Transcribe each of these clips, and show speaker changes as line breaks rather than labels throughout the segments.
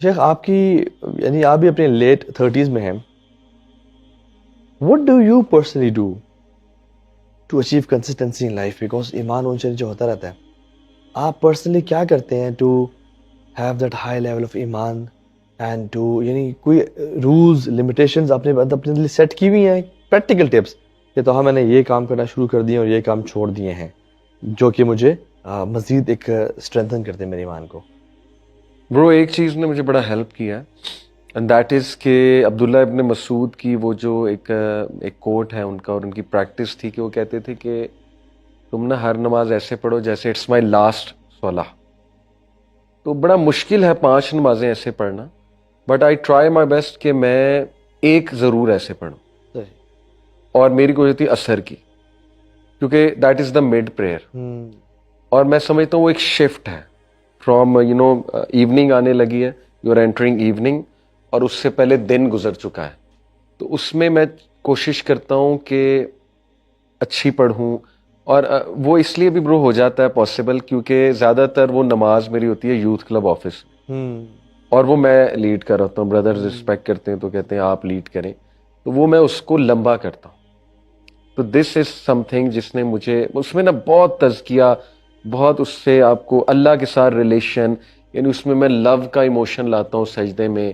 شیخ آپ کی یعنی آپ بھی اپنے لیٹ 30s میں ہیں. What do you personally do to achieve consistency in life? Because ایمان اونچا نیچے ہوتا رہتا ہے. آپ پرسنلی کیا کرتے ہیں to have that high level of ایمان and to یعنی کوئی رولز لمیٹیشنز اپنے لیے سیٹ کی ہوئی ہیں, پریکٹیکل ٹپس کہ تو میں نے یہ کام کرنا شروع کر دیے اور یہ کام چھوڑ دیے ہیں جو کہ مجھے مزید ایک اسٹرینتھن کرتے ہیں میرے ایمان کو.
برو ایک چیز نے مجھے بڑا ہیلپ کیا اینڈ دیٹ از کہ عبداللہ ابن مسعود کی وہ جو ایک کوٹ ہے ان کا اور ان کی پریکٹس تھی کہ وہ کہتے تھے کہ تم نا ہر نماز ایسے پڑھو جیسے اٹس مائی لاسٹ صلاح. تو بڑا مشکل ہے 5 نمازیں ایسے پڑھنا, but I try my best کہ میں ایک ضرور ایسے پڑھوں, اور میری کوشش تھی عصر کی, کیونکہ that is the mid prayer. اور میں سمجھتا ہوں وہ ایک شفٹ ہے فرام ایوننگ آنے لگی ہے, یو آر اینٹرنگ ایوننگ, اور اس سے پہلے دن گزر چکا ہے. تو اس میں کوشش کرتا ہوں کہ اچھی پڑھوں, اور وہ اس لیے بھی برو ہو جاتا ہے پاسبل کیونکہ زیادہ تر وہ نماز میری ہوتی ہے یوتھ کلب آفس, اور وہ میں لیڈ کر رہا ہوں. بردرز رسپیکٹ کرتے ہیں تو کہتے ہیں آپ لیڈ کریں, تو وہ میں اس کو لمبا کرتا ہوں. تو دس از سم تھنگ جس نے مجھے اس میں نا بہت تزکیہ, بہت اس سے آپ کو اللہ کے ساتھ ریلیشن, یعنی اس میں لو کا ایموشن لاتا ہوں سجدے میں,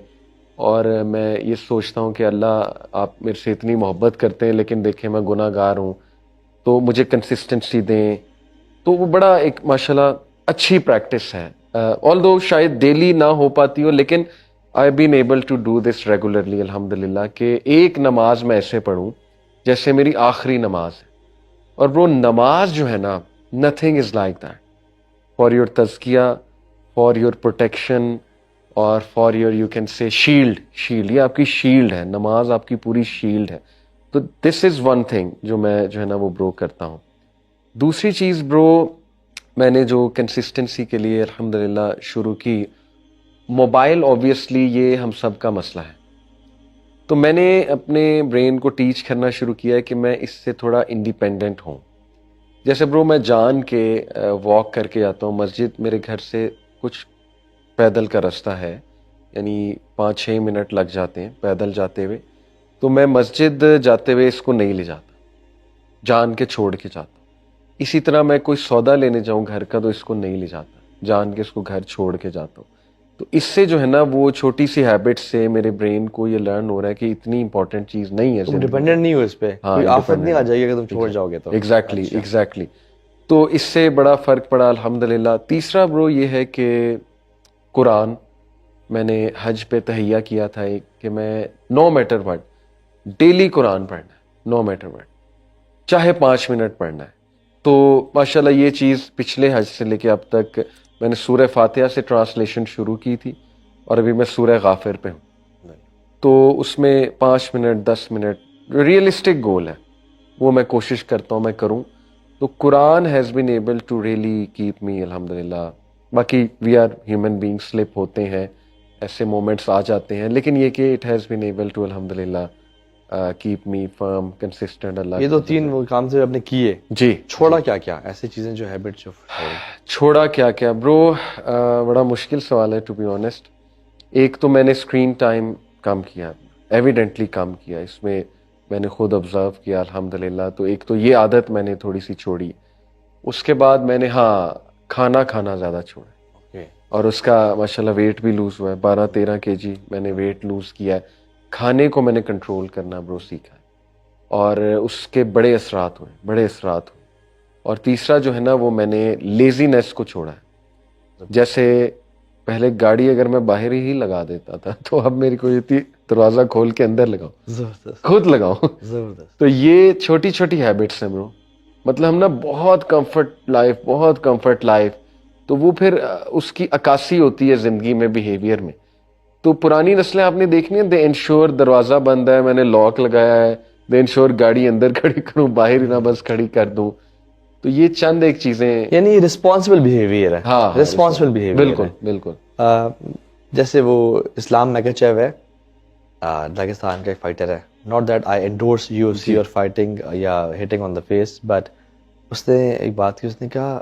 اور میں یہ سوچتا ہوں کہ اللہ آپ میرے سے اتنی محبت کرتے ہیں لیکن دیکھیں میں گناہ گار ہوں, تو مجھے کنسسٹنسی دیں. تو وہ بڑا ایک ماشاءاللہ اچھی پریکٹس ہے, آلدو شاید ڈیلی نہ ہو پاتی ہو, لیکن I been able to do this regularly الحمدللہ, کہ ایک نماز میں ایسے پڑھوں جیسے میری آخری نماز ہے. اور وہ نماز جو ہے نا, nothing is like that for your تزکیہ, for your protection, اور for your you can say shield, یہ آپ کی شیلڈ ہے, نماز آپ کی پوری شیلڈ ہے. تو this is one thing جو میں جو ہے نا وہ برو کرتا ہوں. دوسری چیز برو میں نے جو کنسسٹنسی کے لیے الحمدللہ شروع کی, موبائل اوبویسلی یہ ہم سب کا مسئلہ ہے, تو میں نے اپنے برین کو ٹیچ کرنا شروع کیا ہے کہ میں اس سے تھوڑا انڈیپینڈنٹ ہوں. جیسے برو میں جان کے واک کر کے جاتا ہوں مسجد, میرے گھر سے کچھ پیدل کا راستہ ہے, یعنی 5-6 منٹ لگ جاتے ہیں پیدل جاتے ہوئے. تو میں مسجد جاتے ہوئے اس کو نہیں لے جاتا, جان کے چھوڑ کے جاتا ہوں. اسی طرح میں کوئی سودا لینے جاؤں گھر کا تو اس کو نہیں لے جاتا, جان کے اس کو گھر چھوڑ کے جاتا ہوں. تو اس سے جو ہے نا وہ چھوٹی سی ہیبٹ سے میرے برین کو یہ لرن ہو رہا ہے کہ اتنی امپورٹنٹ چیز نہیں ہے,
تم ڈیپینڈنٹ نہیں ہو اس پہ, کوئی آفت نہیں آ جائے گی اگر تم چھوڑ جاؤ گے تو.
ایگزیکٹلی. تو اس سے بڑا فرق پڑا الحمدللہ. تیسرا برو یہ ہے کہ قرآن میں نے حج پہ تہیہ کیا تھا ایک, کہ میں نو میٹر وٹ ڈیلی قرآن پڑھنا ہے, نو میٹر وٹ, چاہے 5 منٹ پڑھنا ہے. تو ماشاءاللہ یہ چیز پچھلے حج سے لے کے اب تک میں نے سورہ فاتحہ سے ٹرانسلیشن شروع کی تھی, اور ابھی میں سورہ غافر پہ ہوں. تو اس میں 5 منٹ 10 منٹ ریئلسٹک گول ہے, وہ میں کوشش کرتا ہوں میں کروں. تو Quran has been able to really keep me الحمدللہ. باقی we are human being, slip ہوتے ہیں, ایسے مومنٹس آ جاتے ہیں, لیکن یہ کہ it has been able to الحمدللہ کیپ می فرم کنسسٹنٹ. اللہ,
یہ تو 3 کام سے آپ نے کیے
جی.
چھوڑا کیا کیا ایسی چیزیں جو ہیبٹ جو
چھوڑا کیا کیا برو, بڑا مشکل سوال ہے ٹو بی آنیسٹ. ایک تو میں نے اسکرین ٹائم کم کیا, ایویڈنٹلی کم کیا, اس میں نے خود آبزرو کیا الحمدللہ. تو ایک تو یہ عادت میں نے تھوڑی سی چھوڑی. اس کے بعد میں نے کھانا زیادہ چھوڑا, اور اس کا ماشاءاللہ ویٹ بھی لوز ہوا ہے, 12-13 kg میں نے ویٹ لوز کیا ہے. کھانے کو میں نے کنٹرول کرنا برو سیکھا ہے, اور اس کے بڑے اثرات ہوئے. اور تیسرا جو ہے نا وہ میں نے لیزینس کو چھوڑا ہے. جیسے پہلے گاڑی اگر میں باہر ہی لگا دیتا تھا, تو اب میری کوئی تھی دروازہ کھول کے اندر لگاؤ, خود لگاؤ. تو یہ چھوٹی چھوٹی ہیبٹس ہیں برو. مطلب ہم نا بہت کمفرٹ لائف, تو وہ پھر اس کی عکاسی ہوتی ہے زندگی میں, بیہیویئر میں. تو پرانی نسلیں آپ نے دیکھنی ہے, دے انشور دروازہ بند ہے, میں نے لاک لگایا ہے, دے انشور گاڑی اندر کھڑی کروں, باہر ہی نہ بس کھڑی کر دوں. تو یہ چند ایک چیزیں,
یعنی رسپانسبل بیہیویئر ہے.
ہاں,
رسپانسبل بیہیویئر,
بالکل.
جیسے وہ اسلام میکاچیو ہے, داغستان کا ایک فائٹر ہے. Not that I endorse UFC اور فائٹنگ یا hitting on the face, but اس نے ایک بات کی, اس نے کہا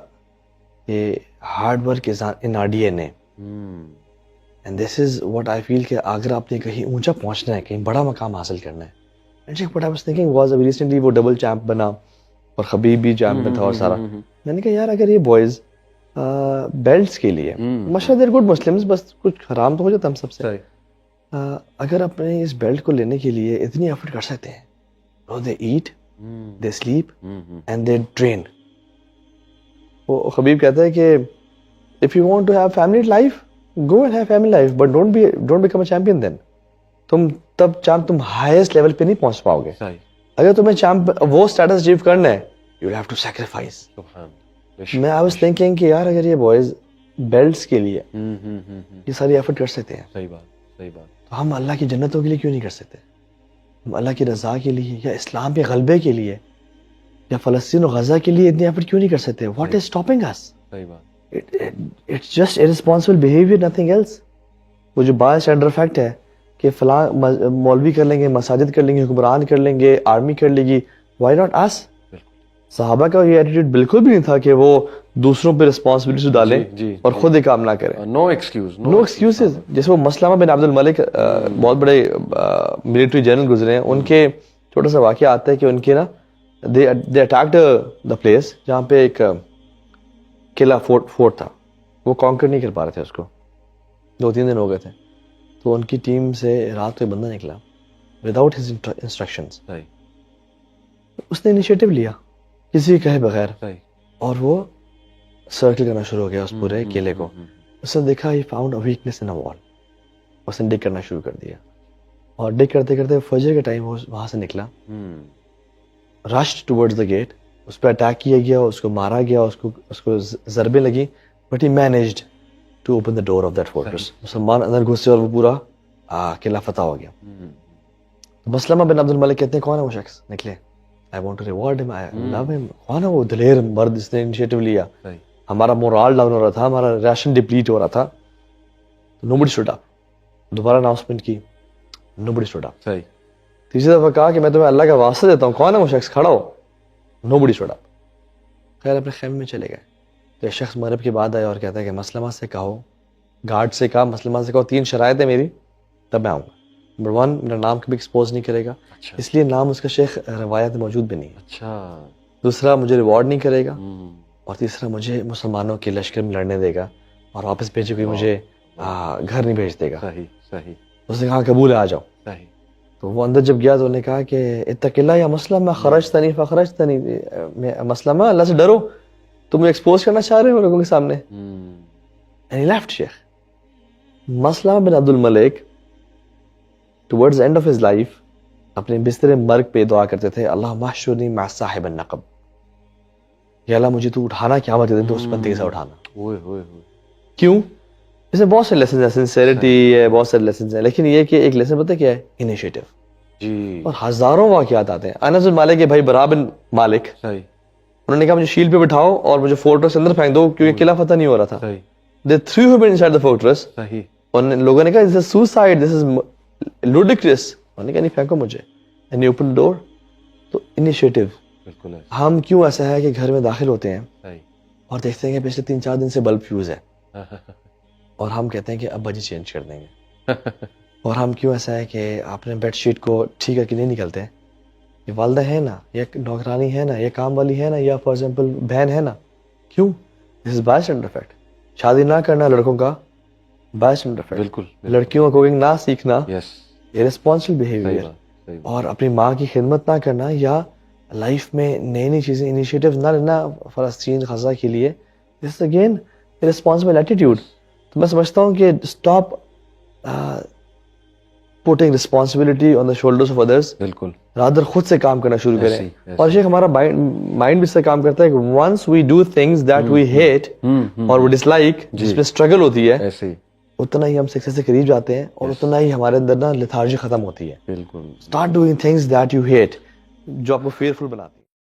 کہ hard work is in our DNA. And this is what I feel کہ اگر آپ نے کہیں اونچا پہنچنا ہے, کہیں بڑا مقام حاصل کرنا ہے, and but I was thinking was ابھی ریسنٹلی وہ ڈبل چیمپ بنا اور خبیب بھی چیمپ میں تھا اور سارا, میں نے کہا یار اگر یہ بوائز بیلٹس کے لیے ماشاءاللہ دیر گڈ مسلمس, بس کچھ حرام تو ہو جاتا ہم سب سے, اگر اپنے اس بیلٹ کو لینے کے لیے اتنی ایفرٹ کر سکتے ہیں, no they eat, they sleep and they train. وہ خبیب کہتا ہے کہ if you want to have family life, go and have family life, but don't become a champion then. تم highest level پہ نہیں پہنچ پاؤ گے. اگر تمہیں وہ اسٹیٹس اچیو کرنا ہے, you will have to sacrifice. میں I was thinking کہ یار اگر یہ boys belts کے لیے یہ ساری ایفرٹ کر سکتے ہیں,
صحیح بات,
تو ہم اللہ کی جنتوں کے لیے کیوں نہیں کر سکتے؟ ہم اللہ کی رضا کے لیے یا اسلام کے غلبے کے لیے یا فلسطین و غزہ کے لیے اتنی ایفرٹ کیوں نہیں کر سکتے؟ What is stopping us?
صحیح بات.
It's just irresponsible behavior, nothing else. وہ جو bias and effect ہے کہ فلاں مولوی کر لیں گے, مساجد کر لیں گے, حکمران کر لیں گے, آرمی کر لے گی, why not us? صحابہ کا یہ ایٹیٹیوڈ بالکل بھی نہیں تھا کہ وہ دوسروں پہ رسپانسبلٹی ڈالیں اور خود یہ کام نہ کریں.
نو ایکسکیوزز.
جیسے وہ مسلمہ بن عبد الملک بہت بڑے ملٹری جنرل گزرے ہیں, ان کے چھوٹا سا واقعہ آتا ہے کہ ان کے نا they attacked the place جہاں پہ ایک قلعہ فورٹ تھا, وہ کانکر نہیں کر پا رہے تھے اس کو, 2-3 دن ہو گئے تھے. تو ان کی ٹیم سے رات کو ایک بندہ نکلا وداؤٹ ہز انسٹرکشنز, اس نے انیشیٹو لیا کسی کے کہے بغیر, اور وہ سرکل کرنا شروع ہو گیا اس پورے قلعے کو. اس نے دیکھا he found a weakness in a wall, اس نے ڈگ کرنا شروع کر دیا, اور ڈگ کرتے کرتے فجر کے ٹائم وہاں سے نکلا, rushed towards the gate, اس پہ اٹیک کیا گیا, اس کو مارا گیا, اس کو ضربیں لگی, but he managed to open the door of that fortress. مسلمان اندر گھسے اور وہ پورا قلعہ فتح ہو گیا. مسلمہ بن عبد الملک کہتے ہیں کون ہے وہ شخص نکلے, I want to reward him, I love him. کون ہے وہ دلیر مرد جس نے انیشیٹو لیا؟ ہمارا مورال ڈاؤن ہو رہا تھا, ہمارا ریشن ڈپلیٹ ہو رہا تھا, nobody stood up. دوبارہ اناؤنسمنٹ کی, nobody stood up. تیسری دفعہ کہا کہ میں تمہیں اللہ کا واسطہ دیتا ہوں, کون ہے وہ شخص, کھڑا ہو, nobody stood up. خیر اپنے خیمے میں چلے گئے. تو ایک شخص مغرب کے بعد آیا اور کہتا ہے کہ مسلمہ سے کہو, گارڈ سے کہا مسلمہ سے کہو 3 شرائط ہے میری تب میں آؤں گا. نمبر 1, میرا نام کبھی ایکسپوز نہیں کرے گا, اس لیے نام اس کا شیخ روایت موجود بھی نہیں ہے. دوسرا, مجھے ریوارڈ نہیں کرے گا, اور تیسرا, مجھے مسلمانوں کے لشکر میں لڑنے دے گا, اور واپس بھیجے کوئی مجھے گھر نہیں بھیج دے گا. اس نے کہا قبول ہے, آ جاؤ. تو وہ اندر جب گیا تو انہوں نے کہا کہ اتق اللہ یا مسلمہ خرجتنی فخرجتنی, مسلمہ اللہ سے ڈرو, تم مجھے ایکسپوز کرنا چاہ رہے ہو لوگوں کے سامنے. And he left شیخ. مسلمہ بن عبد الملک towards the end of his life اپنے بستر مرگ پہ دعا کرتے تھے, اللہم احشرنی مع صاحب النقب, یا اللہ مجھے تو اٹھانا قیامت کے دن تو اس بندے سے اٹھانا. کیوں؟ اس میں بہت سے لیسنز ہیں, سنسیریٹی ہے, بہت سارے لیسنز ہیں, لیکن یہ کہ ایک لیسن پتہ کیا ہے, انیشیٹو. اور ہزاروں واقعات آتے ہیں. انس بن مالک کے بھائی برا بن مالک, انہوں نے کہا مجھے شیل پہ بٹھاؤ اور مجھے فورٹریس اندر پھینک دو کیونکہ قلعہ فتح نہیں ہو رہا تھا. They threw him inside the fortress. اور لوگوں نے کہا this is suicide, this is ludicrous. انہوں نے کہا نہیں پھینکو مجھے, and he opened the door. تو انیشیٹو. ہم کیوں ایسا ہے کہ گھر میں داخل ہوتے ہیں اور دیکھتے ہیں کہ پچھلے 3-4 دن سے بلب فیوز ہے, اور ہم کہتے ہیں کہ ابا جی چینج کر دیں گے. اور ہم کیوں ایسا ہے کہ آپ نے بیڈ شیٹ کو ٹھیک کر کے نہیں نکلتے, یہ والدہ ہے نا, یا نوکرانی ہے نا, یا کام والی ہے نا, یا فار ایگزامپل بہن ہے نا, کیوں؟ دس از بائس انڈر افیکٹ. شادی نہ کرنا لڑکوں کا بائس انڈر افیکٹ. بالکل. لڑکیوں کو کوکنگ نہ سیکھنا, irresponsible behavior, اور اپنی ماں کی خدمت نہ کرنا, یا لائف میں نئی نئی چیزیں انیشیٹو نہ لینا فلسطین غزہ کے لیے, دس از اگین irresponsible attitude. تو میں سمجھتا ہوں کہ stop putting responsibility on the shoulders of others. بالکل. رادر خود سے کام کرنا شروع کریں. اور شیخ ہمارا مائنڈ بھی اس سے کام کرتا ہے کہ once we do things that we hate اور we dislike, جس میں struggle ہوتی ہے, اتنا ہی ہم سکسیس سے قریب جاتے ہیں, اور اتنا ہی ہمارے اندر نا لیتھارجی ختم ہوتی ہے. بالکل. Start doing things that you hate, جو آپ کو fearful بناتے ہیں.